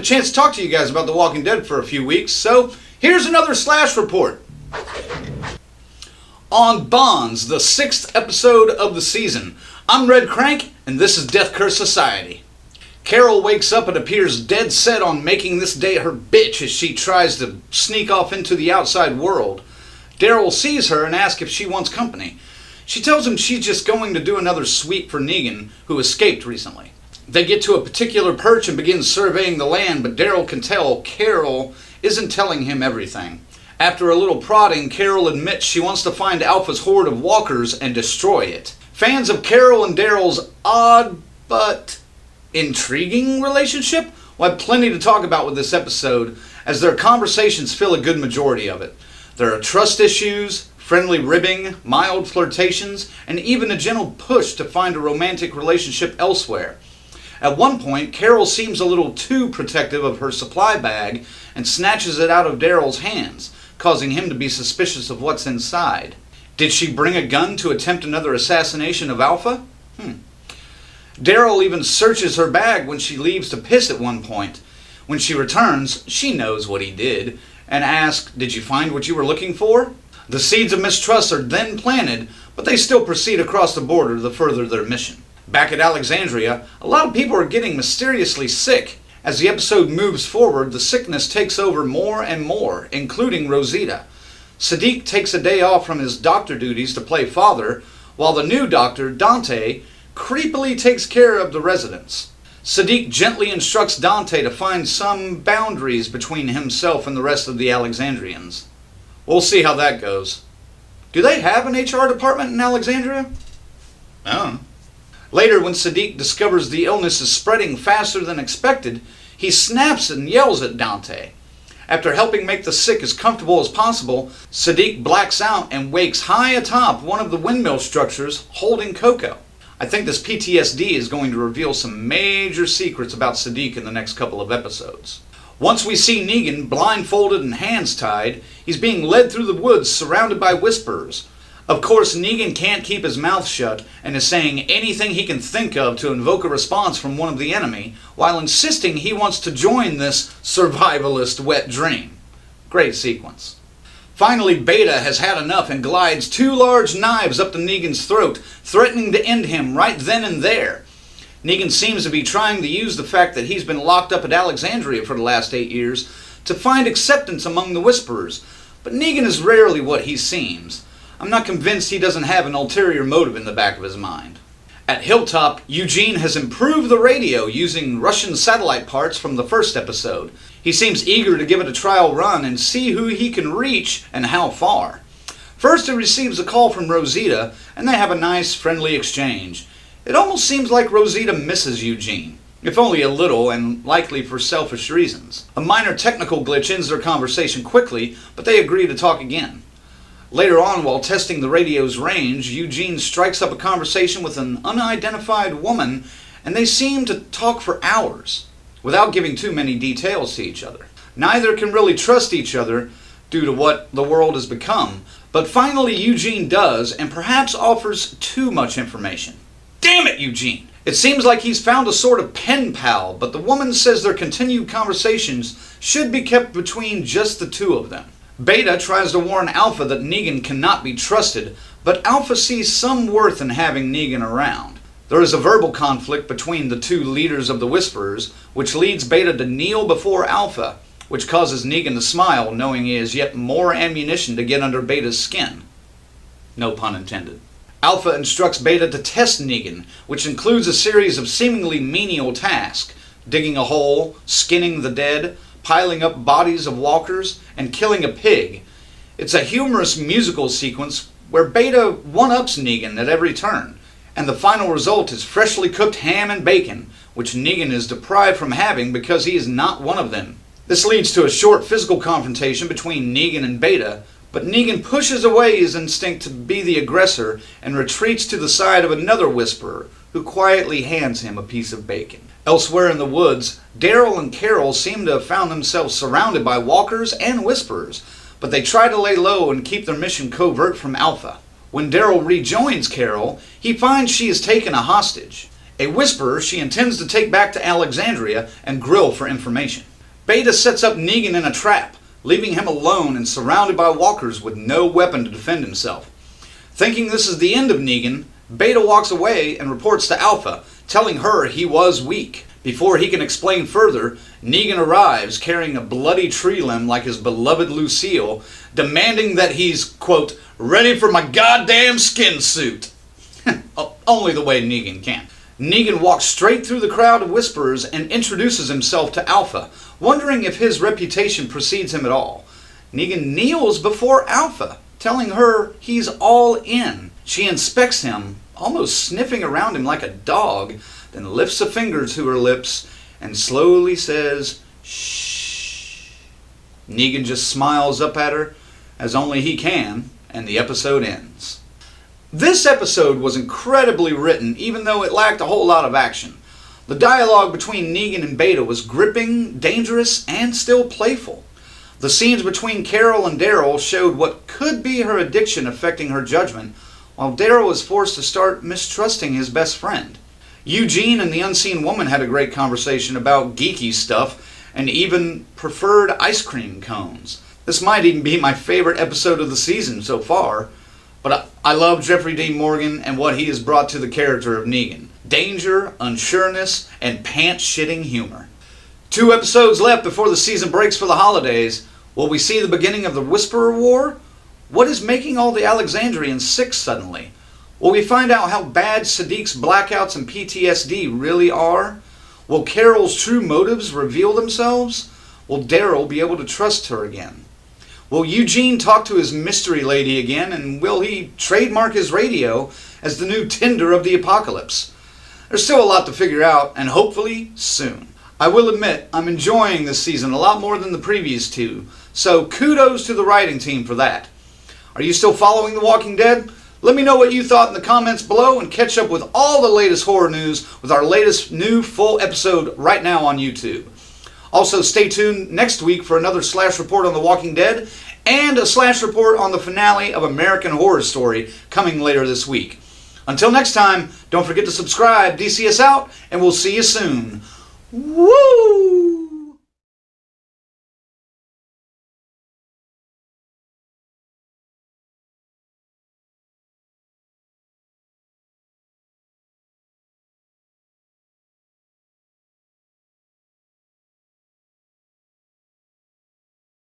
a chance to talk to you guys about The Walking Dead for a few weeks, so here's another Slash report. On Bonds, the 6th episode of the season. I'm Redcranke, and this is Death Curse Society. Carol wakes up and appears dead set on making this day her bitch as she tries to sneak off into the outside world. Daryl sees her and asks if she wants company. She tells him she's just going to do another sweep for Negan, who escaped recently. They get to a particular perch and begin surveying the land, but Daryl can tell Carol isn't telling him everything. After a little prodding, Carol admits she wants to find Alpha's horde of walkers and destroy it. Fans of Carol and Daryl's odd but intriguing relationship will have plenty to talk about with this episode, as their conversations fill a good majority of it. There are trust issues, friendly ribbing, mild flirtations, and even a gentle push to find a romantic relationship elsewhere. At one point, Carol seems a little too protective of her supply bag and snatches it out of Daryl's hands, causing him to be suspicious of what's inside. Did she bring a gun to attempt another assassination of Alpha? Daryl even searches her bag when she leaves to piss at one point. When she returns, she knows what he did, and asks, "Did you find what you were looking for?" The seeds of mistrust are then planted, but they still proceed across the border to further their mission. Back at Alexandria, a lot of people are getting mysteriously sick. As the episode moves forward, the sickness takes over more and more, including Rosita. Sadiq takes a day off from his doctor duties to play father, while the new doctor, Dante, creepily takes care of the residents. Sadiq gently instructs Dante to find some boundaries between himself and the rest of the Alexandrians. We'll see how that goes. Do they have an HR department in Alexandria? I don't know. Later, when Sadiq discovers the illness is spreading faster than expected, he snaps and yells at Dante. After helping make the sick as comfortable as possible, Sadiq blacks out and wakes high atop one of the windmill structures holding Coco. I think this PTSD is going to reveal some major secrets about Sadiq in the next couple of episodes. Once we see Negan blindfolded and hands tied, he's being led through the woods surrounded by whisperers. Of course, Negan can't keep his mouth shut and is saying anything he can think of to invoke a response from one of the enemy, while insisting he wants to join this survivalist wet dream. Great sequence. Finally, Beta has had enough and glides 2 large knives up to Negan's throat, threatening to end him right then and there. Negan seems to be trying to use the fact that he's been locked up at Alexandria for the last 8 years to find acceptance among the Whisperers, but Negan is rarely what he seems. I'm not convinced he doesn't have an ulterior motive in the back of his mind. At Hilltop, Eugene has improved the radio using Russian satellite parts from the first episode. He seems eager to give it a trial run and see who he can reach and how far. First, he receives a call from Rosita, and they have a nice, friendly exchange. It almost seems like Rosita misses Eugene, if only a little, and likely for selfish reasons. A minor technical glitch ends their conversation quickly, but they agree to talk again. Later on, while testing the radio's range, Eugene strikes up a conversation with an unidentified woman, and they seem to talk for hours, without giving too many details to each other. Neither can really trust each other due to what the world has become, but finally Eugene does, and perhaps offers too much information. Damn it, Eugene! It seems like he's found a sort of pen pal, but the woman says their continued conversations should be kept between just the two of them. Beta tries to warn Alpha that Negan cannot be trusted, but Alpha sees some worth in having Negan around. There is a verbal conflict between the two leaders of the Whisperers, which leads Beta to kneel before Alpha, which causes Negan to smile, knowing he has yet more ammunition to get under Beta's skin. No pun intended. Alpha instructs Beta to test Negan, which includes a series of seemingly menial tasks: digging a hole, skinning the dead, piling up bodies of walkers, and killing a pig. It's a humorous musical sequence where Beta one-ups Negan at every turn, and the final result is freshly cooked ham and bacon, which Negan is deprived from having because he is not one of them. This leads to a short physical confrontation between Negan and Beta, but Negan pushes away his instinct to be the aggressor and retreats to the side of another Whisperer, who quietly hands him a piece of bacon. Elsewhere in the woods, Daryl and Carol seem to have found themselves surrounded by walkers and Whisperers, but they try to lay low and keep their mission covert from Alpha. When Daryl rejoins Carol, he finds she is taken a hostage. A Whisperer she intends to take back to Alexandria and grill for information. Beta sets up Negan in a trap, leaving him alone and surrounded by walkers with no weapon to defend himself. Thinking this is the end of Negan, Beta walks away and reports to Alpha, telling her he was weak. Before he can explain further, Negan arrives carrying a bloody tree limb like his beloved Lucille, demanding that he's, quote, ready for my goddamn skin suit. Only the way Negan can. Negan walks straight through the crowd of whisperers and introduces himself to Alpha, wondering if his reputation precedes him at all. Negan kneels before Alpha, telling her he's all in. She inspects him, almost sniffing around him like a dog, then lifts a finger to her lips and slowly says, shh. Negan just smiles up at her, as only he can, and the episode ends. This episode was incredibly written, even though it lacked a whole lot of action. The dialogue between Negan and Beta was gripping, dangerous, and still playful. The scenes between Carol and Daryl showed what could be her addiction affecting her judgment, while Daryl was forced to start mistrusting his best friend. Eugene and the Unseen Woman had a great conversation about geeky stuff and even preferred ice cream cones. This might even be my favorite episode of the season so far, but I love Jeffrey Dean Morgan and what he has brought to the character of Negan. Danger, unsureness, and pants-shitting humor. 2 episodes left before the season breaks for the holidays. Will we see the beginning of the Whisperer War? What is making all the Alexandrians sick suddenly? Will we find out how bad Sadiq's blackouts and PTSD really are? Will Carol's true motives reveal themselves? Will Daryl be able to trust her again? Will Eugene talk to his mystery lady again, and will he trademark his radio as the new Tinder of the apocalypse? There's still a lot to figure out, and hopefully soon. I will admit, I'm enjoying this season a lot more than the previous 2, so kudos to the writing team for that. Are you still following The Walking Dead? Let me know what you thought in the comments below, and catch up with all the latest horror news with our latest new full episode right now on YouTube. Also, stay tuned next week for another Slash Report on The Walking Dead and a Slash Report on the finale of American Horror Story coming later this week. Until next time, don't forget to subscribe, DC us out, and we'll see you soon. Woo!